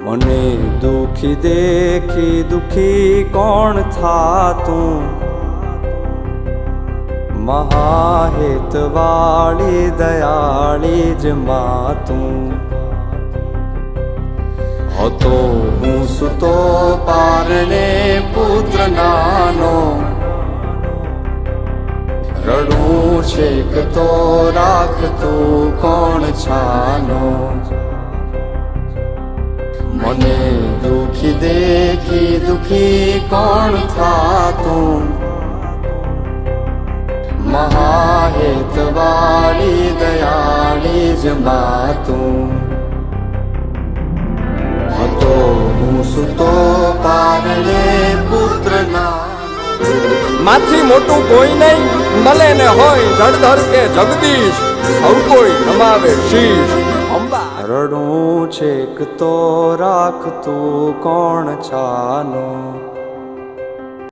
મને દુખી દેખી દુખી કોણ થાતું, મહાહેતવાળી દયાળી જ માતું. હતો હું સુતો પારણે પુત્ર નાનો, રડું છેક તો રાખતું કોણ છાનો. મને દુખી દેખી દુખી કોણ થાતું, મહાહેતવાળી દયાળી જ માતું. હતો હું સુતો પારણે પુત્ર નાનો. માથી મોટું કોઈ નહીં, મળે ને હોય જળધર કે જગદીશ, સૌ કોઈ નમાવે શીશ. અંબા રડું છેક તો રાખતું કોણ છાનો.